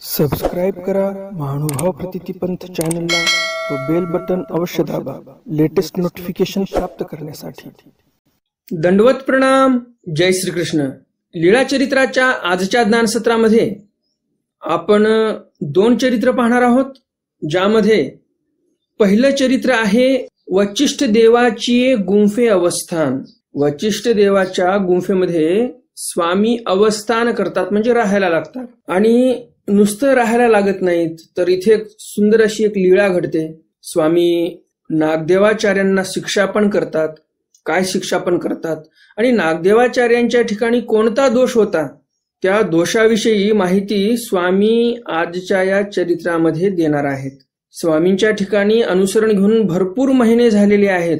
Subscribe करा महानुभाव प्रतितीपंथ चॅनलला व बेल बटन अवश्य दाबा लेटेस्ट नोटिफिकेशन प्राप्त करण्यासाठी। दंडवत प्रणाम। जय श्री कृष्ण। लीळा चरित्राच्या आजच्या ज्ञान सत्रामध्ये आपण दोन चरित्र पाहणार आहोत, ज्यामध्ये पहिलं चरित्र आहे वचिष्ठ देवाची गुंफे अवस्थान। वचिष्ठ देवाच्या गुंफेमध्ये स्वामी अवस्थान करतात, म्हणजे राहायला लागतात। आणि नुसतं राहायला लागत नाहीत, तर इथे सुंदर अशी एक लीळा घडते। स्वामी नागदेवाचार्यांना शिक्षा पण करतात। काय शिक्षा पण करतात आणि नागदेवाचार्यांच्या ठिकाणी कोणता दोष होता त्या दोषाविषयी माहिती स्वामी आजच्या या चरित्रामध्ये देणार आहेत। स्वामींच्या ठिकाणी अनुसरण घेऊन भरपूर महिने झालेले आहेत,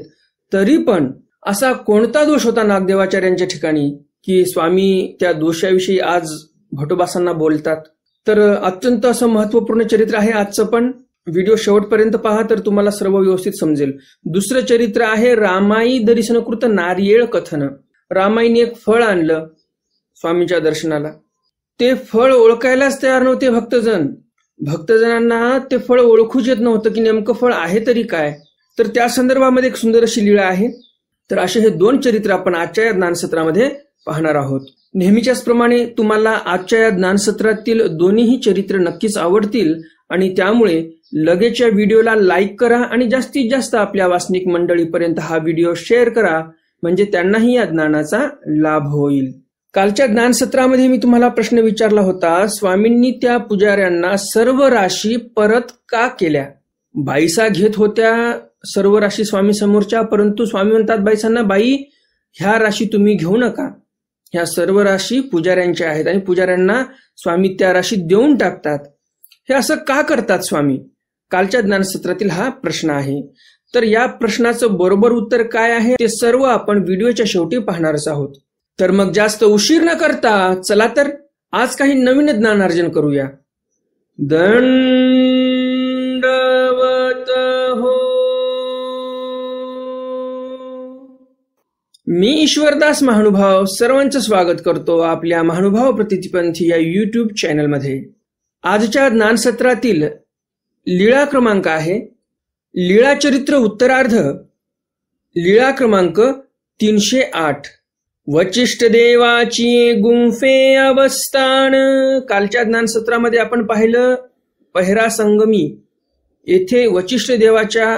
तरी पण असा कोणता दोष होता नागदेवाचार्यांच्या ठिकाणी की स्वामी त्या दोषाविषयी आज भटोबासांना बोलतात। तर अत्यंत असं महत्वपूर्ण चरित्र आहे आजचं, पण व्हिडिओ शेवटपर्यंत पहा तर तुम्हाला सर्व व्यवस्थित समजेल। दुसरं चरित्र आहे रामाई दर्शनकृत नारियेळ कथन। रामाईने एक फळ आणलं स्वामींच्या दर्शनाला, ते फळ ओळखायलाच तयार नव्हते भक्तजन। भक्तजनांना ते फळ ओळखूच येत नव्हतं की नेमकं फळ आहे तरी काय। तर त्या संदर्भामध्ये एक सुंदर अशी लीळा आहे। तर असे हे दोन चरित्र आपण आजच्या या ज्ञानसत्रामध्ये पाहणार आहोत। नेहमीच्याच प्रमाणे तुम्हाला आजच्या या ज्ञानसत्रातील दोन्हीही चरित्र नक्कीच आवडतील आणि त्यामुळे लगेचच्या व्हिडिओला लाईक करा आणि जास्तीत जास्त आपल्या वासनिक मंडळीपर्यंत हा व्हिडिओ शेअर करा, म्हणजे त्यांनाही या ज्ञानाचा लाभ होईल। कालच्या ज्ञानसत्रामध्ये मी तुम्हाला प्रश्न विचारला होता, स्वामींनी त्या पुजाऱ्यांना सर्व राशी परत का केल्या? बाईसा घेत होत्या सर्व राशी स्वामी समोरच्या, परंतु स्वामी म्हणतात बाईसांना, बाई ह्या राशी तुम्ही घेऊ नका, ह्या सर्व राशी पुजाऱ्यांच्या आहेत आणि पुजाऱ्यांना स्वामी त्या राशी देऊन टाकतात। हे असं का करतात स्वामी? कालच्या ज्ञानसत्रातील हा प्रश्न आहे। तर या प्रश्नाचं बरोबर उत्तर काय आहे ते सर्व आपण व्हिडिओच्या शेवटी पाहणारच आहोत। तर मग जास्त उशीर न करता चला तर आज काही नवीन ज्ञानार्जन करूया। दंडवत हो। मी ईश्वरदास महानुभाव सर्वांचं स्वागत करतो आपल्या महानुभाव प्रतितीपंथी या युट्यूब चॅनलमध्ये। आजच्या ज्ञानसत्रातील लीळा क्रमांक आहे लीळा चरित्र उत्तरार्ध, लीळा क्रमांक 308, वचिष्ठ देवाची गुंफे अवस्थान। कालच्या ज्ञानसत्रामध्ये आपण पाहिलं पहिरा संगमी येथे वचिष्ठ देवाच्या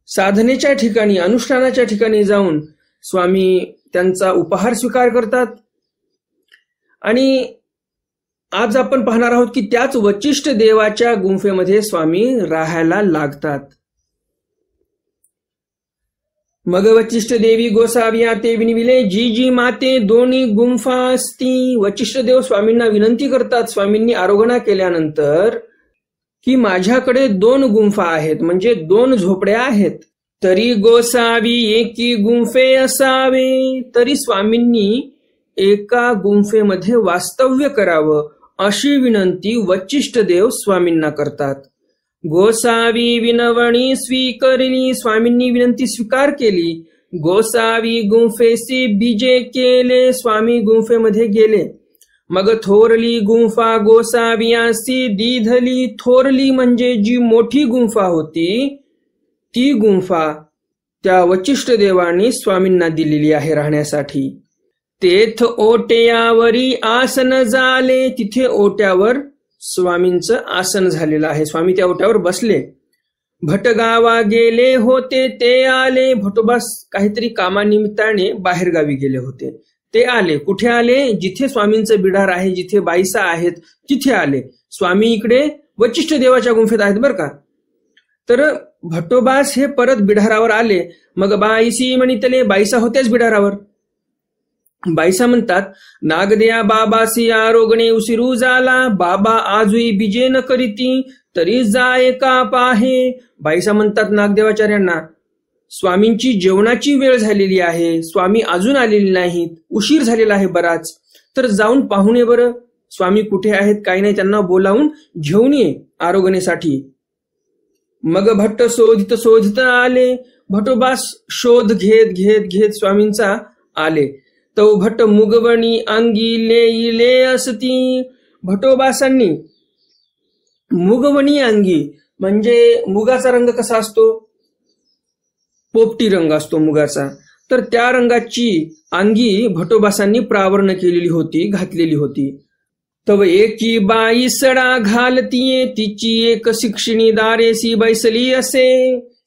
साधनेच्या ठिकाणी, अनुष्ठानाच्या ठिकाणी जाऊन स्वामी त्यांचा उपहार स्वीकार करतात। आणि आज आपण पाहणार आहोत की त्याच वचिष्ठ देवाच्या गुंफेमध्ये स्वामी राहायला लागतात। मग वचिष्ठ देवी गोसाविया ते विनविले, जी जी माते दोन्ही गुंफा असती। वचिष्ठ देव स्वामींना विनंती करतात, स्वामींनी आरोगणा केल्यानंतर, की माझ्याकडे दोन गुंफा आहेत, म्हणजे दोन झोपड्या आहेत, तरी गोसावी एकी गुंफे असावे। तरी स्वामींनी एका गुंफेमध्ये वास्तव्य करावं अशी विनंती वचिष्ठ देव स्वामींना करतात। गोसावी विनवणी स्वीकारली, स्वामींनी विनंती स्वीकार केली। गोसावी गुंफेसी बीजे केले, स्वामी गुंफेमध्ये गेले। मग थोरली गुंफा गोसावियासी दीधली। थोरली म्हणजे जी मोठी गुंफा होती ती गुंफा त्या वचिष्ठ देवानी स्वामींना दिलेली आहे राहण्यासाठी। तेथ ओट्यावरी आसन झाले, तिथे ओट्यावर स्वामींचं आसन झालेलं आहे, स्वामी त्या ओट्यावर बसले। भटगावा गेले होते ते आले, भटोबास काहीतरी कामानिमित्ताने बाहेरगावी गेले होते, ते आले। कुठे आले? जिथे स्वामींचं बिडार आहे, जिथे बाईसा आहेत तिथे आले। स्वामी इकडे वचिष्ठ देवाच्या गुंफेत आहेत बरं का। तर भटोबास हे परत बिडारावर आले। मग बाईसी म्हणितले, बाईसा होत्याच बिडारावर। बाईसा म्हणतात, नागदेया बाबासी आरोगणे उशिरू झाला, बाबा आजुई बिजे न करीती, तरी जाय का पाहे। बाईसा म्हणतात नागदेवाचार्यांना, स्वामींची जेवणाची वेळ झालेली आहे, स्वामी अजून आलेले नाहीत, उशीर झालेला आहे बराच, तर जाऊन पाहून ये बरं स्वामी कुठे आहेत, काही नाही, त्यांना बोलावून घेऊन ये आरोगणेसाठी। मग भट्ट शोधित शोधित आले, भटोबास शोध घेत घेत घेत स्वामींचा आले। तो भट्ट मुगवणी अंगी लेईले असती, भटोबासांनी मुगवणी अंगी, म्हणजे मुगाचा रंग कसा असतो, पोपटी रंग असतो मुगाचा, तर त्या रंगाची अंगी भटोबासांनी प्रावरण केलेली होती, घातलेली होती. तव एकी बाई सडा घालतीये, तिची एक शिक्षिणी दारेसी बैसली असे.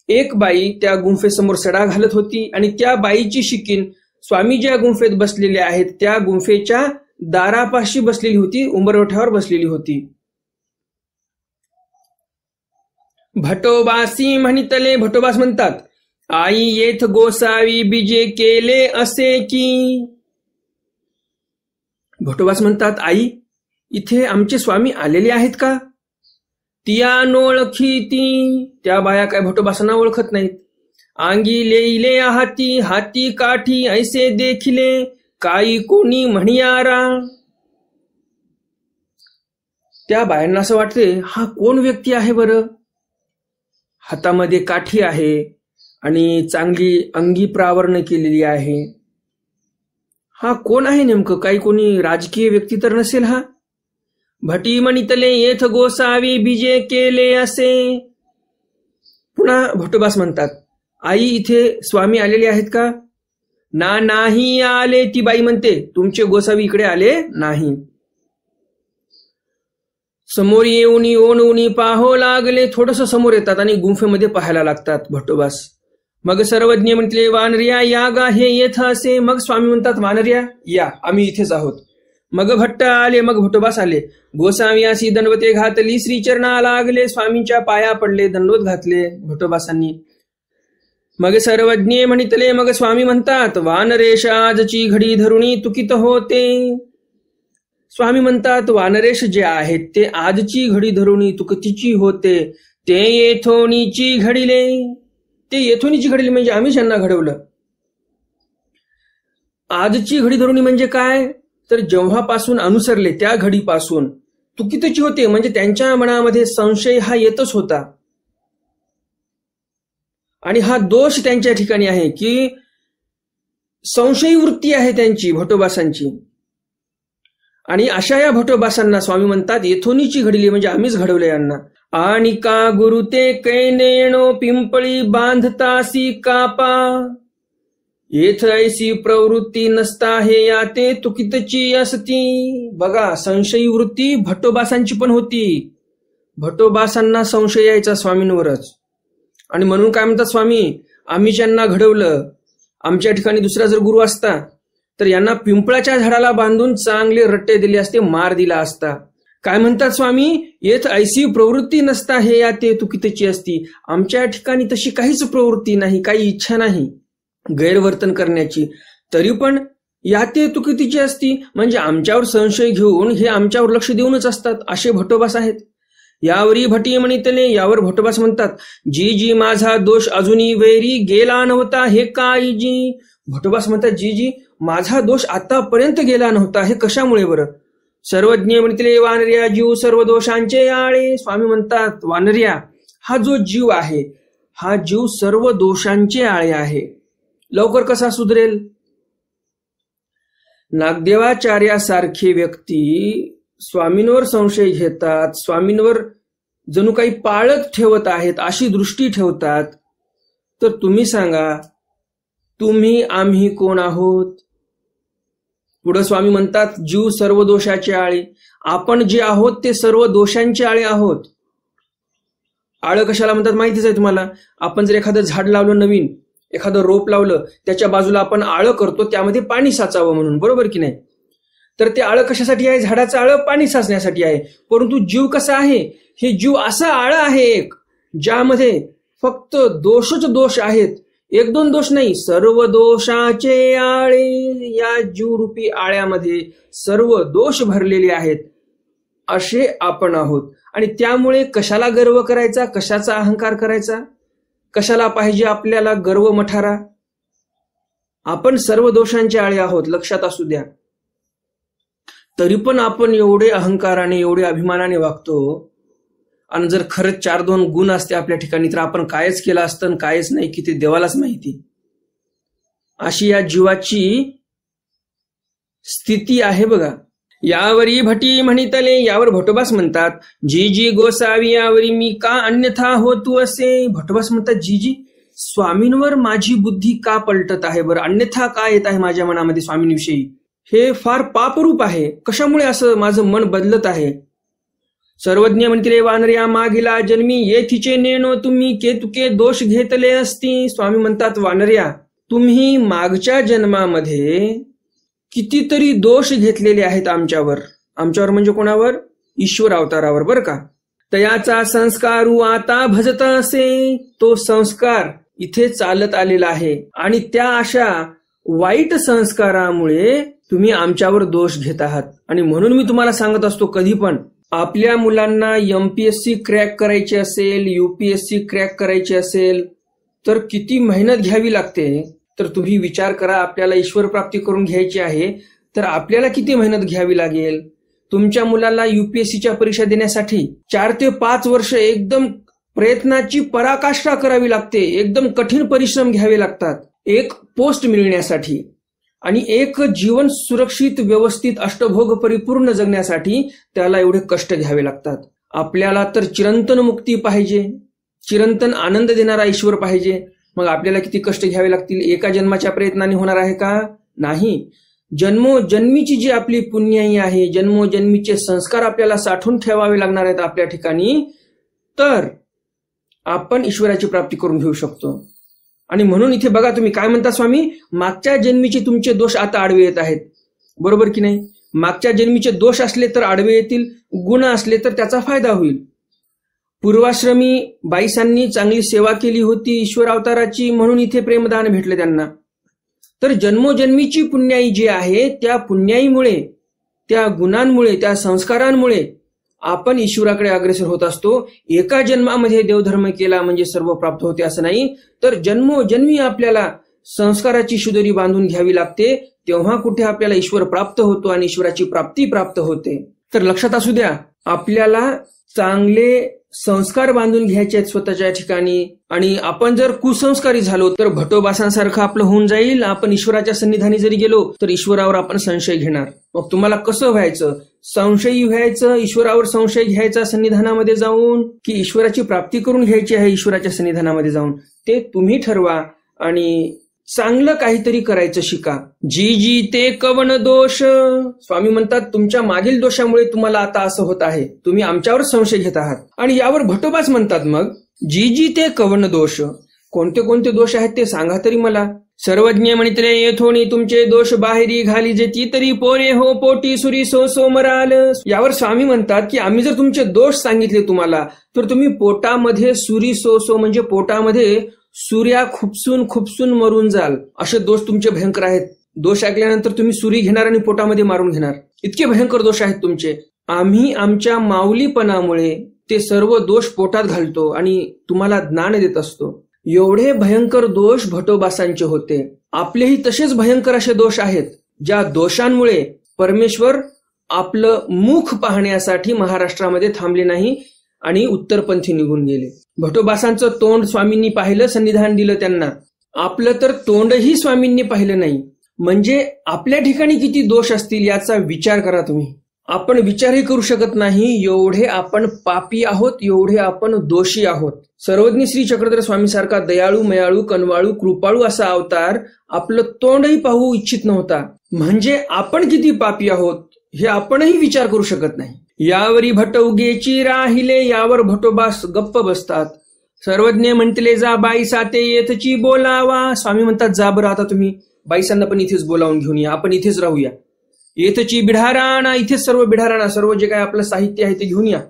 एक बाई त्या गुंफेसमोर सडा घालत होती आणि त्या बाईची शिकीन स्वामी ज्या गुंफेत बसलेले आहेत त्या गुंफेच्या दारापाशी बसलेली होती, उंबरवठ्यावर बसलेली होती. भटोबासी म्हणितले, भटोबास म्हणतात, आई येथ गोसावी बीजे केले असे की. भटोबास म्हणतात, आई इथे आमचे स्वामी आलेले आहेत का. तिया नोळखी ती, त्या बाया काय भटोबासांना ओळखत नाहीत. अंगी लेईले हाती, हाती काठी ऐसे देखिले, काही कोणी म्हणियारा. त्या बायांना असं वाटते, हा कोण व्यक्ती आहे बरं, हातामध्ये काठी आहे आणि चांगली अंगी प्रावरण केलेली आहे. हा कोण आहे नेमकं, काही कोणी राजकीय व्यक्ती तर नसेल हा. भटी म्हणितले, येथ गोसावी बीजे केले असे. पुन्हा भटोबास म्हणतात, आई इथे स्वामी आलेले आहेत का. नाही आले, ती बाई म्हणते, तुमचे गोसावी इकडे आले नाही. समोर येऊनी ओणवणी पाहो लागले, थोडस समोर येतात आणि गुंफेमध्ये पाहायला लागतात भटोबास. मग सर्वज्ञ म्हटले, वानरिया या गा हे येथ असे. मग स्वामी म्हणतात, वानरिया या, आम्ही इथेच आहोत. मग भट्ट आले, मग भटोबास आले. गोसाव्यासी दंडवते घातली, श्रीचरणा लागले, स्वामींच्या पाया पडले, दंडवत घातले भटोबासांनी. मग सर्वज्ञ म्हणितले, मग स्वामी म्हणतात, वानरेश आजची घडी धरुणी तुकित होते. स्वामी म्हणतात, वानरेश जे आहेत ते आजची घडी धरुणी तुकतीची होते. ते येथोनीची घडिले, ते येथोनीची घडिले म्हणजे आम्ही ज्यांना घडवलं. आजची घडी धरुणी म्हणजे काय, तर जेव्हापासून अनुसरले त्या घडीपासून तुकितची होते, म्हणजे त्यांच्या मनामध्ये संशय हा येतच होता. आणि हा दोष त्यांच्या ठिकाणी आहे की संशयी वृत्ती आहे त्यांची, भटोबासांची. आणि अशा या भटोबासांना स्वामी म्हणतात, येथोनीची घडली म्हणजे आम्हीच घडवले यांना. आणि का गुरु ते कैनेणो पिंपळी बांधतासी कापा. येथ ऐसी प्रवृत्ती नसता हे या ते तुकितची असती. बघा, संशयी वृत्ती भटोबासांची पण होती. भटोबासांना संशय यायचा स्वामींवरच. आणि म्हणून काय म्हणतात स्वामी, आम्ही ज्यांना घडवलं, आमच्या ठिकाणी दुसरा जर गुरु असता तर यांना पिंपळाच्या झाडाला बांधून चांगले रट्टे दिले असते, मार दिला असता. काय म्हणतात स्वामी, येथ ऐसी प्रवृत्ती नसता हे या ते तुकितची असती. आमच्या ठिकाणी तशी काहीच प्रवृत्ती नाही, काही इच्छा नाही गैरवर्तन करण्याची, तरी पण या ते तुकितीची असती. म्हणजे आमच्यावर संशय घेऊन हे आमच्यावर लक्ष देऊनच असतात, असे भटोबास आहेत. यावरी भटी म्हणितले, यावर भटोबास म्हणतात, जी जी माझा दोष अजूनही वैरी गेला नव्हता हे काय जी. भटोबास म्हणतात, जी जी माझा दोष आतापर्यंत गेला नव्हता, हे कशामुळे बरं. सर्वज्ञ म्हणितले, वानर्या जीव सर्व दोषांचे आळे. स्वामी म्हणतात, वानर्या हा जो जीव आहे, हा जीव सर्व दोषांचे आळे आहे. लवकर कसा सुधरेल. नागदेवाचार्यासारखे व्यक्ती स्वामींवर संशय घेतात, स्वामींवर जणू काही पाळत ठेवत आहेत अशी दृष्टी ठेवतात. तर तुम्ही सांगा, तुम्ही आम्ही कोण आहोत. पुढे स्वामी म्हणतात, जीव सर्व दोषाचे आळे. आपण जे आहोत ते सर्व दोषांचे आळे आहोत. आळं कशाला म्हणतात माहितीच आहे तुम्हाला. आपण जर एखादं झाड लावलं, नवीन एखादं रोप लावलं, त्याच्या बाजूला आपण आळं करतो, त्यामध्ये पाणी साचावं म्हणून, बरोबर की नाही. तर ते आळं कशासाठी आहे, झाडाचं आळं पाणी साचण्यासाठी आहे. परंतु जीव कसा आहे, हे जीव असा आळं आहे एक, ज्यामध्ये फक्त दोषच दोष आहेत. एक दोन दोष नाही, सर्व दोषाचे आळे. या जीवरूपी आळ्यामध्ये सर्व दोष भरलेले आहेत, असे आपण आहोत. आणि त्यामुळे कशाला गर्व करायचा, कशाचा अहंकार करायचा, कशाला पाहिजे आपल्याला गर्व मठारा. आपण सर्व दोषांचे आळे आहोत, लक्षात असू द्या. तरी पण आपण एवढे अहंकाराने, एवढे अभिमानाने वागतो. आणि जर खरंच 4-2 गुण असते आपल्या ठिकाणी तर आपण कायच केलं असतं आणि कायच नाही की ते देवालाच माहिती. अशी या जीवाची स्थिती आहे बघा. यावरी भटी म्हणितले, यावर भटोबास म्हणतात, जी जी गोसावी यावरी मी का अन्यथा होतू असे. भटोबास म्हणतात, जी जी स्वामींवर माझी बुद्धी का पलटत आहे बरं, अन्यथा का येत आहे माझ्या मनामध्ये स्वामींविषयी, हे फार पापरूप आहे, कशामुळे असं माझं मन बदलत आहे. सर्वज्ञ म्हणते, वानर्या मागिला जन्मी येथीचे नेणो तुम्ही केतुके दोष घेतले असती. स्वामी म्हणतात, वानर्या तुम्ही मागच्या जन्मामध्ये कितीतरी दोष घेतलेले आहेत आमच्यावर. आमच्यावर म्हणजे कोणावर? ईश्वर अवतारावर बरं का. तयाचा संस्कारू आता भजत असे. तो संस्कार इथे चालत आलेला आहे आणि त्या अशा वाईट संस्कारामुळे तुम्ही आमच्यावर दोष घेत आहात. आणि म्हणून मी तुम्हाला सांगत असतो कधी पण, आपल्या मुलांना MPSC क्रॅक करायची असेल, UPSC क्रॅक करायची असेल तर किती मेहनत घ्यावी लागते. तर तुम्ही विचार करा, आपल्याला ईश्वर प्राप्ती करून घ्यायची आहे तर आपल्याला किती मेहनत घ्यावी लागेल. तुमच्या मुलाला UPSCच्या परीक्षा देण्यासाठी 4 ते 5 वर्ष एकदम प्रयत्नाची पराकाष्ठा करावी लागते, एकदम कठीण परिश्रम घ्यावे लागतात एक पोस्ट मिळण्यासाठी. आणि एक जीवन सुरक्षित व्यवस्थित अष्टभोग परिपूर्ण जगण्यासाठी त्याला एवढे कष्ट घ्यावे लागतात. आपल्याला तर चिरंतन मुक्ती पाहिजे, चिरंतन आनंद देणारा ईश्वर पाहिजे. मग आपल्याला किती कष्ट घ्यावे लागतील. एका जन्माच्या प्रयत्नाने होणार आहे का? नाही. जन्मोजन्मीची जी आपली पुण्याई आहे, जन्मोजन्मीचे संस्कार आपल्याला साठवून ठेवावे लागणार आहेत आपल्या ठिकाणी, तर आपण ईश्वराची प्राप्ती करून घेऊ शकतो. आणि म्हणून इथे बघा तुम्ही काय म्हणता स्वामी, मागच्या जन्मीचे तुमचे दोष आता आडवे येत आहेत. बरोबर की नाही? मागच्या जन्मीचे दोष असले तर आडवे येतील, गुण असले तर त्याचा फायदा होईल. पूर्वाश्रमी बाईसांनी चांगली सेवा केली होती ईश्वर अवताराची, म्हणून इथे प्रेमदान भेटले त्यांना. तर जन्मोजन्मीची पुण्याई जी आहे त्या पुण्याईमुळे, त्या गुणांमुळे, त्या संस्कारांमुळे आपण ईश्वराकडे अग्रेसर होत असतो. एका जन्मामध्ये देवधर्म केला म्हणजे सर्व प्राप्त होते असं नाही, तर जन्मोजन्मी आपल्याला संस्काराची शुदरी बांधून घ्यावी लागते, तेव्हा कुठे आपल्याला ईश्वर प्राप्त होतो आणि ईश्वराची प्राप्ती प्राप्त होते. तर लक्षात असू द्या, आपल्याला चांगले संस्कार बांधून घ्यायचे आहेत स्वतःच्या ठिकाणी. आणि आपण जर कुसंस्कारी झालो तर भटोबासांसारखं आपलं होऊन जाईल. आपण ईश्वराच्या सन्निधानी जरी गेलो तर ईश्वरावर आपण संशय घेणार. मग तुम्हाला कसं व्हायचं? संशयी व्हायचं, ईश्वरावर संशय घ्यायचा सन्निधानामध्ये जाऊन, की ईश्वराची प्राप्ती करून घ्यायची आहे ईश्वराच्या सन्निधानामध्ये जाऊन, ते तुम्ही ठरवा. आणि चांगलं काहीतरी करायचं शिका. जी जी ते कवन दोष. स्वामी म्हणतात, तुमच्या मागील दोषामुळे तुम्हाला आता असं होत आहे, तुम्ही आमच्यावर संशय घेत आहात. आणि यावर भटोबाच म्हणतात, मग जी जी ते कवन दोष. कोणते कोणते दोष आहेत ते सांगा तरी मला. सर्वज्ञ म्हणितले येथोणी तुमचे दोष बाहेरी घाली जे ती तरी पोरे हो पोटी सुरी सो सो मराल. यावर स्वामी म्हणतात की आम्ही जर तुमचे दोष सांगितले तुम्हाला तर तुम्ही पोटामध्ये सुरी सो सो म्हणजे पोटामध्ये सूर्या खुपसून खुपसून मरून जाल. असे दोष तुमचे भयंकर आहेत. दोष ऐकल्यानंतर तुम्ही सुरी घेणार आणि पोटामध्ये मारून घेणार. इतके भयंकर दोष आहेत तुमचे. आम्ही आमच्या माऊलीपणामुळे ते सर्व दोष पोटात घालतो आणि तुम्हाला ज्ञान देत असतो. एवढे भयंकर दोष भटोबासांचे होते. आपलेही तसेच भयंकर असे दोष आहेत, ज्या दोषांमुळे परमेश्वर आपलं मुख पाहण्यासाठी महाराष्ट्रामध्ये थांबले नाही आणि उत्तरपंथी निघून गेले. भटोबासांचं तोंड स्वामींनी पाहिलं, सन्निधान दिलं त्यांना. आपलं तर तोंडही स्वामींनी पाहिलं नाही. म्हणजे आपल्या ठिकाणी किती दोष असतील याचा विचार करा तुम्ही. आपण विचारही करू शकत नाही, एवढे आपण पापी आहोत, एवढे आपण दोषी आहोत. सर्वज्ञ श्री चक्रधर स्वामी सारखा दयाळू, मयाळू, कनवाळू, कृपाळू असा अवतार आपलं तोंडही पाहू इच्छित नव्हता. म्हणजे आपण किती पापी आहोत हे आपणही विचार करू शकत नाही. यावरी भटौगेची राहिले. यावर भटोबास गप्प बसतात. सर्वज्ञ म्हणतले जा बाईसा ते येथची बोलावा. स्वामी म्हणतात, जा बरं आता तुम्ही बाईसांना पण इथेच बोलावून घेऊन या, आपण इथेच राहूया. येथची बिढाराणा, इथेच सर्व बिढाराणा, सर्व जे काय आपलं साहित्य आहे ते घेऊन या.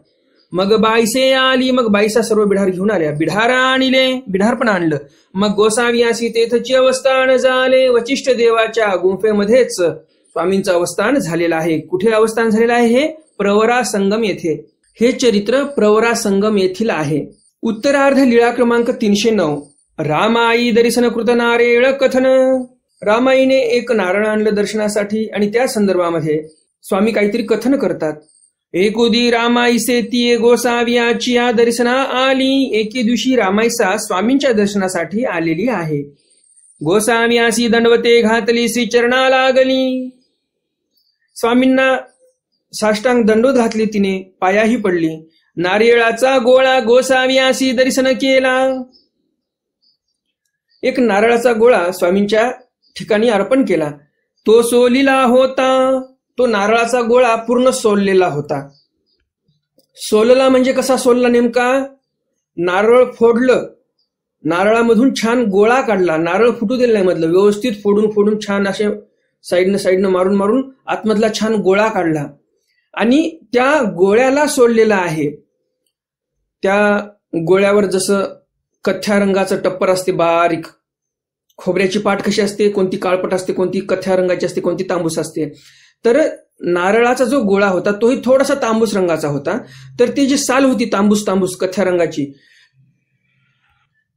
मग बाईसे आली. मग बाईसा सर्व बिढार घेऊन आल्या. बिढारा आणले, बिढार पण आणलं. मग गोसाव्यासी तेथची अवस्थान झाले. वचिष्ठ देवाच्या गुंफेमध्येच स्वामींचं अवस्थान झालेलं आहे. कुठे अवस्थान झालेलं आहे? हे प्रवरा संगम येथे. हे चरित्र प्रवरा संगम येथील आहे. उत्तरार्ध लीळा क्रमांक 309. रामाई दर्शन कृत नारेळ कथन. रामाईने एक नारळ आणलं दर्शनासाठी आणि त्या संदर्भामध्ये स्वामी काहीतरी कथन करतात. एकोदी रामाईसे ती गोसाव्याची दर्शना आली. एके दिवशी रामाईसा स्वामींच्या दर्शनासाठी आलेली आहे. गोसाव्यासी दंडवते घातली श्री चरणा लागली. स्वामींना साष्टांग दंडोत घातली तिने, पायाही पडली. नारिळाचा गोळा गोसाव्यासी दर्शन केला. एक नारळाचा गोळा स्वामींच्या ठिकाणी अर्पण केला. तो सोलिला होता. तो नारळाचा गोळा पूर्ण सोललेला होता. सोलला म्हणजे कसा सोलला नेमका? नारळ फोडलं, नारळामधून छान गोळा काढला, नारळ फुटू दिलं नाही मधलं, व्यवस्थित फोडून फोडून छान असे साईडनं मारून मारून आतमधला छान गोळा काढला आणि त्या गोळ्याला सोडलेला आहे. त्या गोळ्यावर जसं कथ्या रंगाचं टप्पर असते बारीक, खोबऱ्याची पाट कशी असते, कोणती काळपट असते, कोणती कथ्या रंगाची असते, कोणती तांबूस असते. तर नारळाचा जो गोळा होता तोही थोडासा तांबूस रंगाचा होता. तर ती जी साल होती तांबूस कथ्या रंगाची,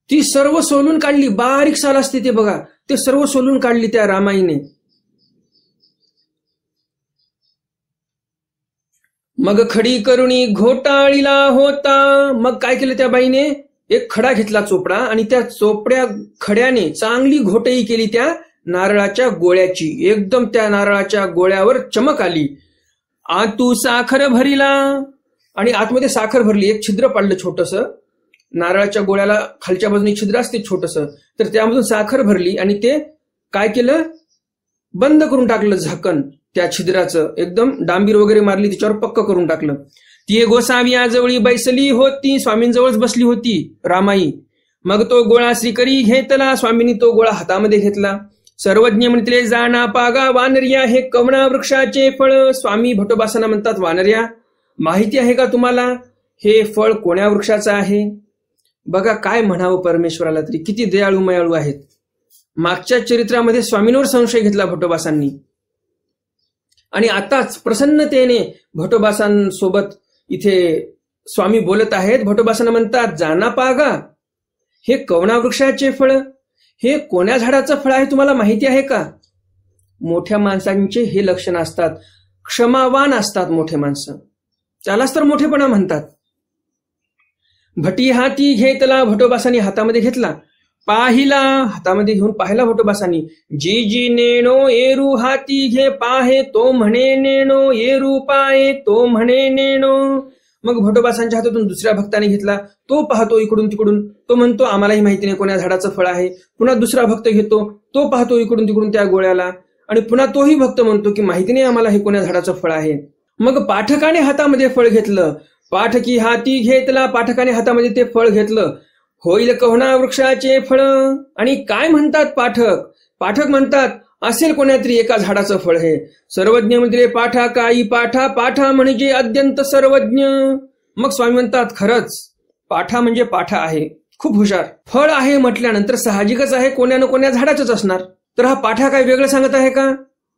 ती सर्व सोलून काढली. बारीक साल असते ते बघा, ते सर्व सोलून काढली त्या रामाईने. मग खडी करुणी घोटाळीला होता. मग काय केलं त्या बाईने? एक खडा घेतला चोपडा आणि त्या खड्याने चांगली घोटई केली त्या नारळाच्या गोळ्याची. एकदम त्या नारळाच्या गोळ्यावर चमक आली. आतू साखर भरिला आणि आतमध्ये साखर भरली. एक छिद्र पाडलं छोटस, नारळाच्या गोळ्याला खालच्या बाजूने छिद्र असते छोटस, तर त्यामधून साखर भरली आणि ते काय केलं? बंद करून टाकलं झाकण त्या छिद्राचं, एकदम डांबीर वगैरे मारली, त्याच्यावर पक्क करून टाकलं. ती गोसाव्याजवळी बैसली होती, स्वामींजवळच बसली होती रामाई. मग तो गोळा श्रीकरी घेतला. स्वामींनी तो गोळा हातामध्ये घेतला. सर्वज्ञ म्हणतले जाना पागा वानर्या हे कवणा वृक्षाचे फळ. स्वामी भटोबासांना म्हणतात, वानर्या माहिती आहे का तुम्हाला हे फळ कोण्या वृक्षाचं आहे? बघा काय म्हणावं परमेश्वराला तरी, किती दयाळू मयाळू आहेत. मागच्या चरित्रामध्ये स्वामींवर संशय घेतला भटोबासांनी आणि आताच प्रसन्नतेने भटोबासांसोबत इथे स्वामी बोलत आहेत. भटोबासांना म्हणतात, जाना पागा हे कवणा वृक्षाचे फळ, हे कोण्या झाडाचं फळ आहे तुम्हाला माहिती आहे का? मोठ्या माणसांचे हे लक्षण असतात, क्षमावान असतात मोठे माणसं, त्यालाच तर मोठेपणा म्हणतात. भटी हाती घेतला. भटोबासांनी हातामध्ये घेतला. पाहिला, हातामध्ये घेऊन पाहिला भटोबासांनी. जी जी नेणो एरू हाती घे पाहे, तो म्हणे नेणो एरू पाहे, तो म्हणे नेणो. मग भटोबासांच्या हातातून दुसऱ्या भक्ताने घेतला. तो पाहतो इकडून तिकडून, तो म्हणतो आम्हालाही माहिती नाही कोण्या झाडाचं फळ आहे. पुन्हा दुसरा भक्त घेतो, तो पाहतो इकडून तिकडून त्या गोळ्याला आणि पुन्हा तोही भक्त म्हणतो की माहिती नाही आम्हाला हे कोण्या झाडाचं फळ आहे. मग पाठकाने हातामध्ये फळ घेतलं. पाठकी हाती घेतला. पाठकाने हातामध्ये ते फळ घेतलं. होईल कवणा वृक्षाचे फळ. आणि काय म्हणतात पाठक? पाठक म्हणतात असेल कोण्यातरी एका झाडाचं फळ हे. सर्वज्ञ म्हणजे पाठा काई पाठा, पाठा म्हणजे अत्यंत सर्वज्ञ. मग स्वामी म्हणतात खरंच पाठा म्हणजे पाठा आहे, खूप हुशार. फळ आहे म्हटल्यानंतर साहजिकच आहे कोण्या ना कोण्या झाडाचंच असणार. तर हा पाठा काय वेगळं सांगत आहे का?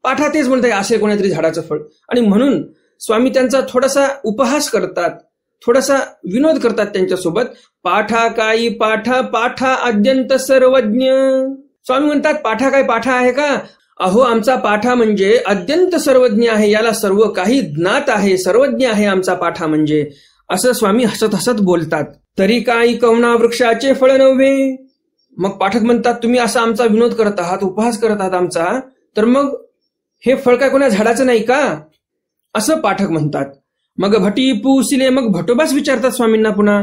पाठा तेच म्हणत आहे असेल कोण्यातरी झाडाचं फळ. आणि म्हणून स्वामी त्यांचा थोडासा उपहास करतात, थोडासा विनोद करतात त्यांच्यासोबत. पाठा काई पाठा, पाठा अत्यंत सर्वज्ञ. स्वामी म्हणतात पाठा काय पाठा आहे का? अहो आमचा पाठा म्हणजे अत्यंत सर्वज्ञ आहे, याला सर्व काही ज्ञात आहे, सर्वज्ञ आहे आमचा पाठा म्हणजे, असं स्वामी हसत हसत बोलतात. तरी काही कवणा वृक्षाचे फळ नव्हे. मग पाठक म्हणतात तुम्ही असा आमचा विनोद करत आहात, उपहास करत आहात आमचा, तर मग हे फळ काय कोणा झाडाचं नाही का? असं पाठक म्हणतात. मग भटी पुसिले. मग भटोबास विचारतात स्वामींना पुन्हा,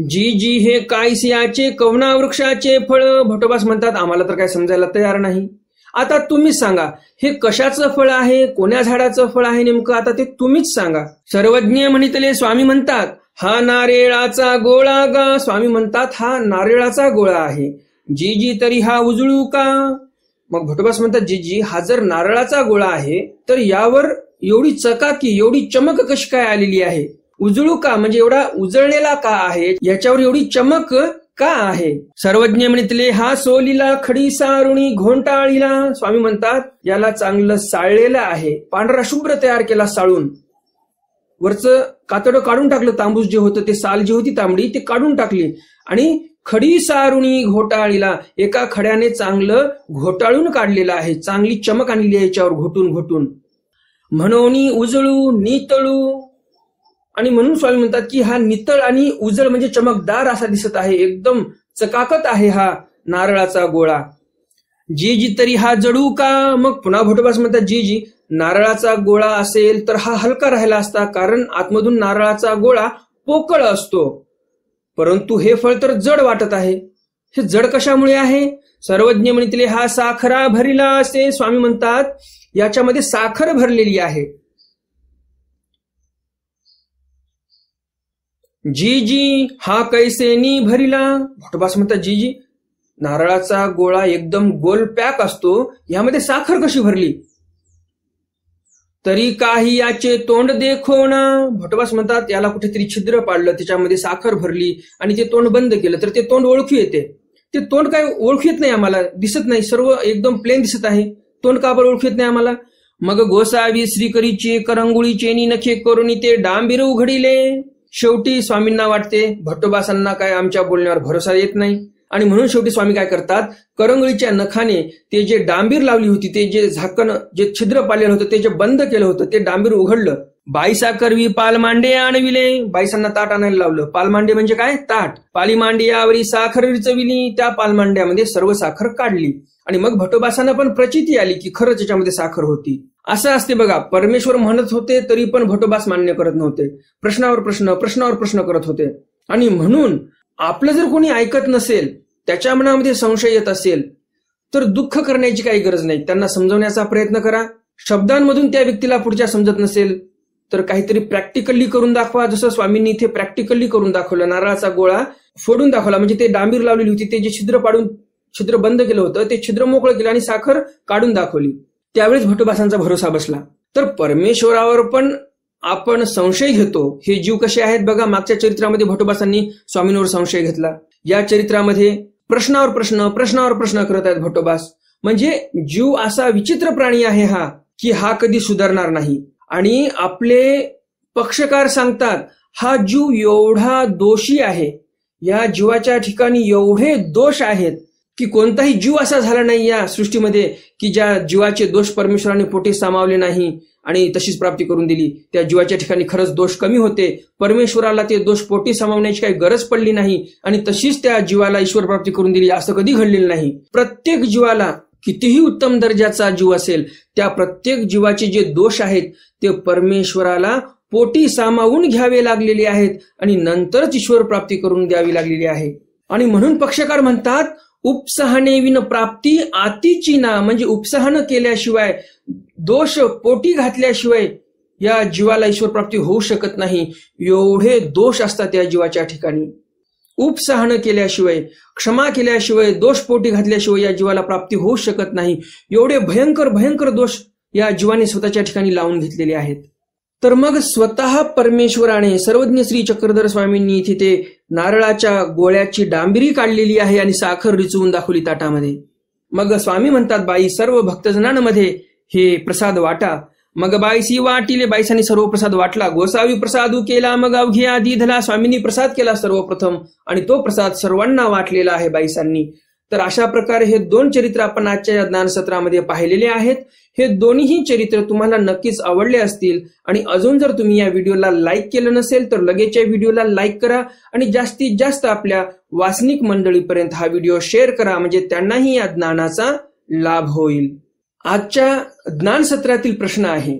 जी जी हे कायसियाचे कवणा वृक्षाचे फळ. भटोबास म्हणतात आम्हाला तर काय समजायला तयार नाही, आता तुम्हीच सांगा हे कशाचं फळ आहे, कोण्या झाडाचं फळ आहे नेमकं, आता ते तुम्हीच सांगा. सर्वज्ञ म्हणितले. स्वामी म्हणतात हा नारळाचा गोळा गा. स्वामी म्हणतात हा नारळाचा गोळा आहे. जी जी तरी हा उजळू का. मग भटोबास म्हणतात जी जी हा जर नारळाचा गोळा आहे तर यावर एवढी चकाकी, एवढी चमक कशी काय आलेली आहे? उजळू का म्हणजे एवढा उजळलेला का आहे, याच्यावर एवढी चमक का आहे? सर्वज्ञ म्हणितले हा सोलीला खडी सारुणी घोंटाळीला. स्वामी म्हणतात याला चांगलं साळलेलं आहे, पांढरा शुभ्र तयार केला साळून, वरचं कातडं काढून टाकलं, तांबूस जे होतं ते साल जी होती तांबडी ते काढून टाकली आणि खडी सारुणी घोटाळीला एका खड्याने चांगलं घोटाळून काढलेलं आहे, चांगली चमक आणलेली आहे याच्यावर घोटून घोटून. म्हणून उजळू नितळू. आणि म्हणून स्वामी म्हणतात की हा नितळ आणि उजळ म्हणजे चमकदार असा दिसत आहे, एकदम चकाकत आहे हा नारळाचा गोळा. जी जी तरी हा जळू का. मग पुन्हा भटोबास म्हणतात जी जी नारळाचा गोळा असेल तर हा हलका राहिला असता, कारण आतमधून नारळाचा गोळा पोकळ असतो. परंतु हे फळ तर जड वाटत आहे. हे जड कशामुळे आहे? सर्वज्ञ म्हणितले हा साखरा भरिला असे. स्वामी म्हणतात याच्यामध्ये साखर भरलेली आहे. जी जी हा कैसेनी भरिला. भटोबास म्हणतात जी जी, नारळाचा गोळा एकदम गोल पॅक असतो, यामध्ये साखर कशी भरली? तरी काही याचे तोंड देखो ना. भटोबास म्हणतात याला कुठेतरी छिद्र पाडलं, त्याच्यामध्ये साखर भरली आणि ते तोंड बंद केलं तर ते तोंड ओळखू येते. ते तोंड काय ओळखू येत नाही, आम्हाला दिसत नाही, सर्व एकदम प्लेन दिसत आहे. तोंड का बरं ओळखू येत नाही आम्हाला? मग गोसावी श्रीकरीचे करंगुळीचे नखे करून ते डांबीर उघडिले. शेवटी स्वामींना वाटते भट्टोबासांना काय आमच्या बोलण्यावर भरोसा येत नाही, आणि म्हणून शेवटी स्वामी काय करतात, करंगळीच्या नखाने ते जे डांबीर लावली होती, ते जे झाकण, जे छिद्र पाडलेलं होतं, ते जे बंद केलं होतं, ते डांबीर उघडलं. बाईसा करवी पालमांडे आणविले. बाईसांना ताट आणायला लावलं. पालमांडे म्हणजे काय? ताट. पाली मांडियावरी साखर विचविली. त्या पालमांड्यामध्ये सर्व साखर काढली आणि मग भट्टोबासांना पण प्रचिती आली की खरंच याच्यामध्ये साखर होती. असं असते बघा, परमेश्वर म्हणत होते तरी पण भट्टोबास मान्य करत नव्हते. प्रश्नावर प्रश्न करत होते. आणि म्हणून आपलं जर कोणी ऐकत नसेल, त्याच्या मनामध्ये संशय येत असेल, तर दुःख करण्याची काही गरज नाही. त्यांना समजवण्याचा प्रयत्न करा. शब्दांमधून त्या व्यक्तीला पुढच्या समजत नसेल तर काहीतरी प्रॅक्टिकली करून दाखवा. जसं स्वामींनी इथे प्रॅक्टिकली करून दाखवलं. नारळाचा गोळा फोडून दाखवला, म्हणजे ते डांबीर लावलेली होती, ते जे छिद्र पाडून छिद्र बंद केलं होतं, ते छिद्र मोकळं केलं आणि साखर काढून दाखवली. त्यावेळेस भट्टोबासांचा भरोसा बसला. तर परमेश्वरावर पण आपण संशय घेतो. हे जीव कसे आहेत बघा. मागच्या चरित्रामध्ये भट्टोबासांनी स्वामींवर संशय घेतला. या चरित्रामध्ये प्रश्नावर प्रश्न करत आहेत भट्टोबास. म्हणजे जीव असा विचित्र प्राणी आहे हा, की हा कधी सुधारणार नाही. आणि आपले पक्षकार सांगतात हा जीव एवढा दोषी आहे, या जीवाच्या ठिकाणी एवढे दोष आहेत की कोणताही जीव असा झाला नाही या सृष्टीमध्ये की ज्या जीवाचे दोष परमेश्वराने पोटी सामावले नाही आणि तशीच प्राप्ती करून दिली. त्या जीवाच्या ठिकाणी खरंच दोष कमी होते, परमेश्वराला ते दोष पोटी सामावण्याची काही गरज पडली नाही आणि तशीच त्या जीवाला ईश्वर प्राप्ती करून दिली, असं कधी घडलेलं नाही. प्रत्येक जीवाला, कितीही उत्तम दर्जाचा जीव असेल, त्या प्रत्येक जीवाचे जे दोष आहेत ते परमेश्वराला पोटी सामावून घ्यावे लागलेले आहेत आणि नंतरच ईश्वर प्राप्ती करून द्यावी लागलेली आहे. आणि म्हणून पक्षकार म्हणतात उपसहने विन प्राप्ती आतीची ना. म्हणजे उपसहन केल्याशिवाय, दोष पोटी घातल्याशिवाय या जीवाला ईश्वर प्राप्ती होऊ शकत नाही. एवढे दोष असतात या जीवाच्या ठिकाणी. उपसहन केल्याशिवाय, क्षमा केल्याशिवाय, दोष पोटी घातल्याशिवाय या जीवाला प्राप्ती होऊ शकत नाही. एवढे भयंकर दोष या जीवाने स्वतःच्या ठिकाणी लावून घेतलेले आहेत. तर मग स्वतः परमेश्वराने, सर्वज्ञ श्री चक्रधर स्वामींनी इथे ते नारळाच्या गोळ्याची डांबिरी काढलेली आहे आणि साखर रिचवून दाखवली ताटामध्ये. मग स्वामी म्हणतात बाई सर्व भक्तजनांमध्ये हे प्रसाद वाटा. मग बाईसी वाटिले. बाईसांनी सर्व प्रसाद वाटला. गोसावी प्रसादू केला. मग अवघे आधी धला. स्वामींनी प्रसाद केला सर्वप्रथम आणि तो प्रसाद सर्वांना वाटलेला आहे बाईसांनी. तर अशा प्रकारे हे दोन चरित्र आपण आजच्या या ज्ञानसत्रामध्ये पाहिलेले आहेत. हे दोन्ही चरित्र तुम्हाला नक्कीच आवडले असतील आणि अजून जर तुम्ही या व्हिडिओला लाईक केलं नसेल तर लगेच या व्हिडिओला लाईक करा आणि जास्तीत जास्त आपल्या वासनिक मंडळीपर्यंत हा व्हिडिओ शेअर करा, म्हणजे त्यांनाही या ज्ञानाचा लाभ होईल. आजच्या ज्ञानसत्रातील प्रश्न आहे,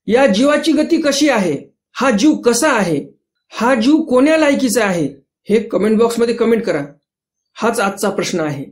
या जीवाची गती कशी आहे? हा जीव कसा आहे? हा जीव कोण्या लायकीचा आहे? हे कमेंट बॉक्समध्ये कमेंट करा. हाच आजचा प्रश्न आहे.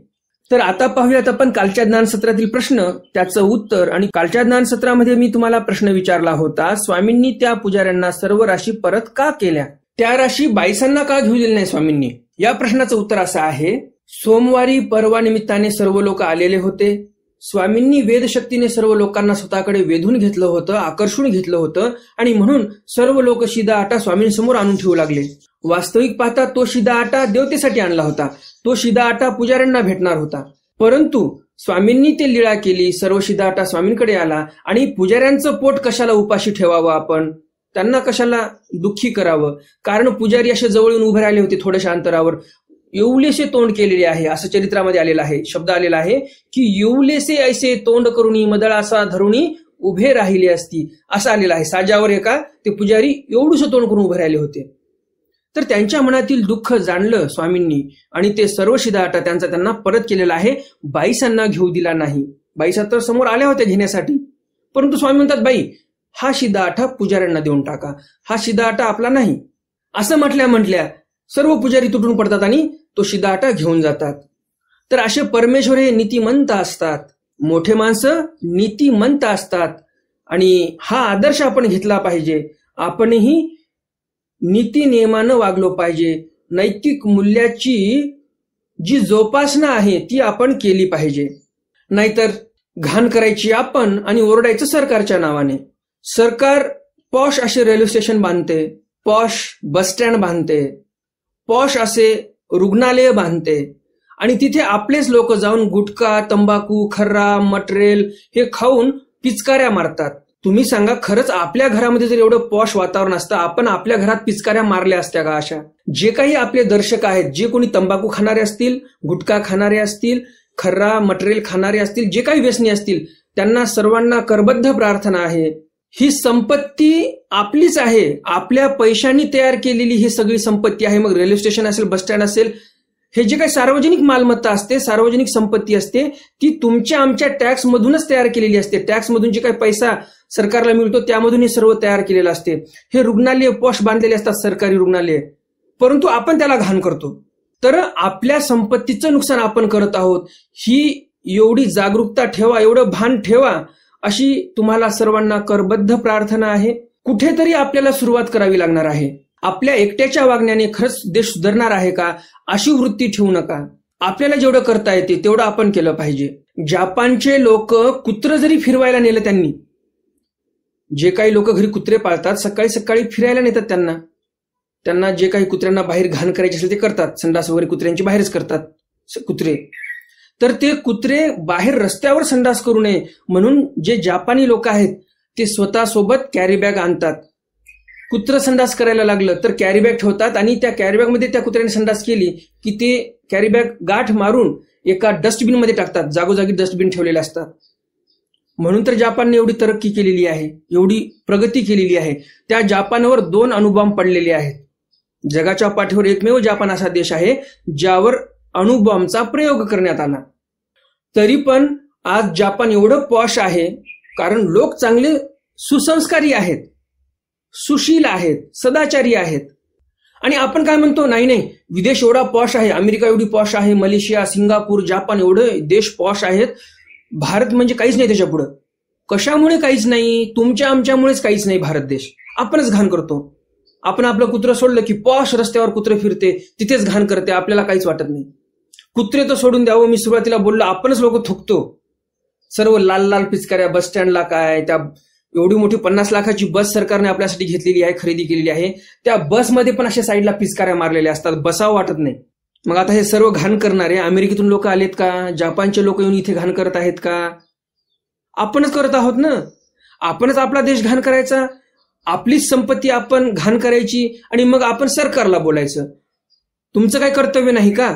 तर आता पाहूयात आपण कालच्या ज्ञानसत्रातील प्रश्न, त्याचं उत्तर. आणि कालच्या ज्ञानसत्रामध्ये मी तुम्हाला प्रश्न विचारला होता, स्वामींनी त्या पुजाऱ्यांना सर्व राशी परत का केल्या? त्या राशी बाईसांना का घेऊ दिल्या नाही स्वामींनी? या प्रश्नाचं उत्तर असं आहे, सोमवारी परवा निमित्ताने सर्व लोक आलेले होते. स्वामींनी वेदशक्तीने सर्व लोकांना स्वतःकडे वेधून घेतलं होतं, आकर्षून घेतलं होतं आणि म्हणून सर्व लोक शिदा आटा स्वामींसमोर आणून ठेवू लागले. वास्तविक पाहता तो शिदा आटा देवतेसाठी आणला होता. तो शिदा आटा पुजाऱ्यांना भेटणार होता. परंतु स्वामींनी ते लीळा केली. सर्व शिदा आटा स्वामींकडे आला आणि पुजाऱ्यांचं पोट कशाला उपाशी ठेवावं आपण? त्यांना कशाला दुःखी करावं? कारण पुजारी असे जवळून उभे राहिले होते थोड्याशा अंतरावर. येवलेसे तोंड केलेले आहे असं चरित्रामध्ये आलेलं आहे, शब्द आलेला आहे की येवलेसे ऐसे तोंड करुणी मदळासा धरुणी उभे राहिले असती, असं आलेलं आहे. साजावर एका ते पुजारी एवढूसं तोंड करून उभे राहिले होते. तर त्यांच्या मनातील दुःख जाणलं स्वामींनी आणि ते सर्व शिदा आटा त्यांना परत केलेला आहे. बाईसांना घेऊ दिला नाही. बाईसा तर समोर आल्या होत्या घेण्यासाठी, परंतु स्वामी म्हणतात, बाई हा शिदाआठा पुजाऱ्यांना देऊन टाका, हा शिदाआठा आपला नाही. असं म्हटल्या सर्व पुजारी तुटून पडतात आणि तो शिदाआठा घेऊन जातात. तर असे परमेश्वर हे नीतिमंत असतात, मोठे माणसं नीतिमंत असतात. आणि हा आदर्श आपण घेतला पाहिजे. आपणही नीती नियमानं वागलो पाहिजे. नैतिक मूल्याची जी जोपासना आहे ती आपण केली पाहिजे. नाहीतर घाण करायची आपण आणि ओरडायचं सरकारच्या नावाने. सरकार पॉश असे रेल्वे स्टेशन बांधते, पॉश बसस्टँड बांधते, पॉश असे रुग्णालय बांधते आणि तिथे आपलेच लोक जाऊन गुटखा, तंबाखू, खर्रा, मटेरियल हे खाऊन पिचकाऱ्या मारतात. तुम्ही सांगा, खरंच आपल्या घरामध्ये जर एवढं पॉश वातावरण असतं, आपण आपल्या घरात पिचकाऱ्या मारल्या असत्या का अशा? जे काही आपले दर्शक आहेत, जे कोणी तंबाखू खाणारे असतील, गुटखा खाणारे असतील, खर्रा मटेरियल खाणारे असतील, जे काही व्यसनी असतील, त्यांना सर्वांना करबद्ध प्रार्थना आहे, ही संपत्ती आपलीच आहे, आपल्या पैशांनी तयार केलेली ही सगळी संपत्ती आहे. मग रेल्वे स्टेशन असेल, बस स्टँड असेल, हे जे काही सार्वजनिक मालमत्ता असते, सार्वजनिक संपत्ती असते, ती तुमच्या आमच्या टॅक्स मधूनच तयार केलेली असते. टॅक्स मधून जे काही पैसा सरकारला मिळतो त्यामधून हे सर्व तयार केलेलं असते. हे रुग्णालय पॉश बांधलेले असतात, सरकारी रुग्णालय, परंतु आपण त्याला घाण करतो. तर आपल्या संपत्तीचं नुकसान आपण करत आहोत. ही एवढी जागरूकता ठेवा, एवढं भान ठेवा, अशी तुम्हाला सर्वांना करबद्ध प्रार्थना आहे. कुठेतरी आपल्याला सुरुवात करावी लागणार आहे. आपल्या एकट्याच्या वागण्याने खरंच देश सुधारणार आहे का, अशी वृत्ती ठेवू नका. आपल्याला जेवढं करता येते तेवढं आपण केलं पाहिजे. जपानचे लोक कुत्रं जरी फिरवायला नेलं, त्यांनी जे काही लोक घरी कुत्रे पाळतात, सकाळी सकाळी फिरायला नेतात त्यांना जे काही कुत्र्यांना बाहेर घाण करायची असेल ते करतात. संडास वगैरे कुत्र्यांची बाहेरच करतात कुत्रे. तर ते कुत्रे बाहेर रस्त्यावर संडास करू नये म्हणून जे जापानी लोक आहेत ते स्वतःसोबत कॅरी बॅग आणतात. कुत्रं संडास करायला लागलं तर कॅरी बॅग ठेवतात आणि त्या कॅरी बॅगमध्ये त्या कुत्र्याने संडास केली की ते कॅरी बॅग गाठ मारून एका डस्टबिनमध्ये टाकतात. जागोजागी डस्टबिन ठेवलेले असतात. म्हणून तर जपानने एवढी तरक्की केलेली आहे, एवढी प्रगती केलेली आहे. त्या जपानवर 2 अणुबॉम्ब पडलेले आहेत. जगाच्या पाठीवर एकमेव जपान असा देश आहे ज्यावर अणुबॉम्बचा प्रयोग करण्यात आला. तरी पण आज जपान एवढं पॉश आहे कारण लोक चांगले सुसंस्कारी आहेत, सुशील आहेत, सदाचारी आहेत. आणि आपण काय म्हणतो, नाही विदेश एवढा पॉश आहे, अमेरिका एवढी पॉश आहे, मलेशिया, सिंगापूर, जपान एवढे देश पॉश आहेत, भारत म्हणजे काहीच नाही त्याच्या पुढं. कशामुळे काहीच नाही? तुमच्या आमच्यामुळेच काहीच नाही. भारत देश आपणच घाण करतो. आपण आपलं कुत्रं सोडलं की पॉश रस्त्यावर कुत्रं फिरते, तिथेच घाण करते, आपल्याला काहीच वाटत नाही. कुत्रे तर सोडून द्यावं, मी सुरुवातीला बोललो, आपणच लोक थुकतो. सर्व लाल लाल पिचकाऱ्या बस स्टँडला, काय त्या एवढी मोठी 50 लाखाची बस सरकारने आपल्यासाठी घेतलेली आहे, खरेदी केलेली आहे, त्या बसमध्ये पण अशा साईडला पिचकाऱ्या मारलेल्या असतात, बसावं वाटत नाही. मग आता हे सर्व घाण करणारे अमेरिकेतून लोक आलेत का? जपानचे लोक येऊन इथे घाण करत आहेत का? आपणच करत आहोत ना. आपणच आपला देश घाण करायचा, आपलीच संपत्ती आपण घाण करायची आणि मग आपण सरकारला बोलायचं. तुमचं काय कर्तव्य नाही का?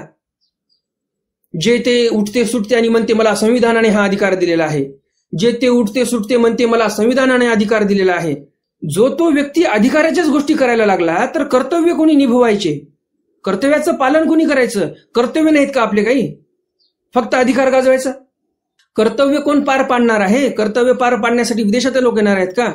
जे ते उठते सुटते आणि म्हणते मला संविधानाने हा अधिकार दिलेला आहे, जे ते उठते सुटते म्हणते मला संविधानाने अधिकार दिलेला आहे. जो तो व्यक्ती अधिकाराच्याच गोष्टी करायला लागला तर कर्तव्य कोणी निभवायचे? कर्तव्याचं पालन कोणी करायचं? कर्तव्य नाहीत का आपले काही? फक्त अधिकार गाजवायचा? कर्तव्य कोण पार पाडणार आहे? कर्तव्य पार पाडण्यासाठी विदेशात लोक येणार आहेत का?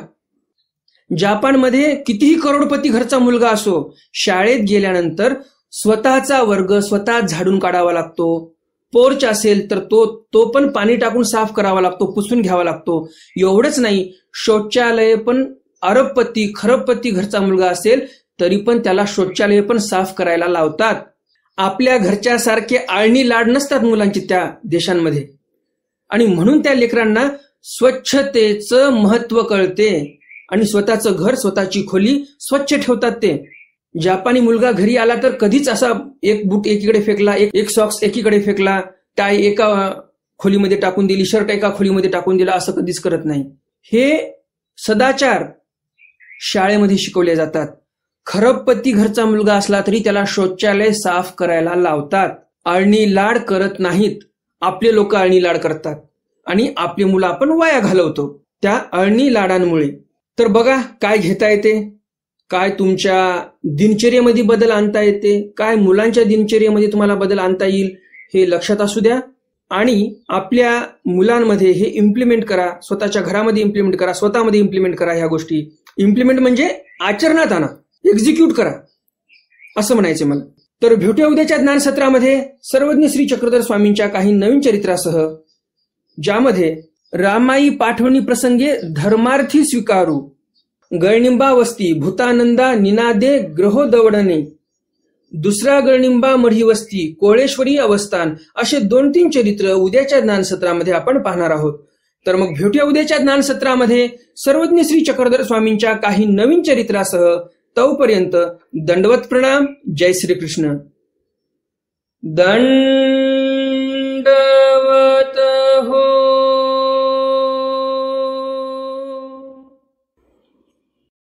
जपानमध्ये कितीही करोडपती घरचा मुलगा असो, शाळेत गेल्यानंतर स्वतःचा वर्ग स्वतः झाडून काढावा लागतो. पोर्च असेल तर तो पण पाणी टाकून साफ करावा लागतो, पुसून घ्यावा लागतो. एवढंच नाही, शौचालय पण अरबपती खरबपती घरचा मुलगा असेल तरी पण त्याला शौचालय पण साफ करायला लावतात. आपल्या घरच्या सारखे आळणी लाड नसतात मुलांची त्या देशांमध्ये. आणि म्हणून त्या लेकरांना स्वच्छतेचं महत्व कळते आणि स्वतःचं घर, स्वतःची खोली स्वच्छ ठेवतात ते. जपानी मुलगा घरी आला तर कधीच असा एक बूट एकीकडे फेकला, एक सॉक्स एकीकडे फेकला, टाय एका खोलीमध्ये टाकून दिली, शर्ट एका खोलीमध्ये टाकून दिला, असं कधीच करत नाही. हे सदाचार शाळेमध्ये शिकवले जातात. खरबपती घरचा मुलगा असला तरी त्याला शौचालय साफ करायला लावतात. आळणी लाड करत नाहीत. आपले लोक आळणी लाड करतात आणि आपली मुलं आपण वाया घालवतो त्या आळणी लाडांमुळे. तर बघा काय घेता येते, काय तुमच्या दिनचर्येमध्ये बदल आणता येते, काय मुलांच्या दिनचर्येमध्ये तुम्हाला बदल आणता येईल, हे लक्षात असू द्या. आणि आपल्या मुलांमध्ये हे इम्प्लिमेंट करा, स्वतःच्या घरामध्ये इम्प्लिमेंट करा, स्वतःमध्ये इम्प्लिमेंट करा. ह्या गोष्टी इम्प्लिमेंट म्हणजे आचरणात आणा, एक्झिक्यूट करा असं म्हणायचे मला. तर भेटूया उद्याच्या ज्ञानसत्रामध्ये सर्वज्ञ श्री चक्रधर स्वामींच्या काही नवीन चरित्रासह, ज्यामध्ये रामाई पाठवणी प्रसंगे धर्मार्थी स्वीकारू, गळनिंबा वस्ती भूतानंदा निनादे ग्रहो दवडणे, दुसरा गळनिंबा मढी वस्ती कोळेश्वरी अवस्थान असे 2-3 चरित्र उद्याच्या ज्ञानसत्रामध्ये आपण पाहणार आहोत. तर मग भेटूया उद्याच्या ज्ञानसत्रामध्ये सर्वज्ञ श्री चक्रधर स्वामींच्या काही नवीन चरित्रासह. तोपर्यंत दंडवत प्रणाम. जय श्रीकृष्ण. दंड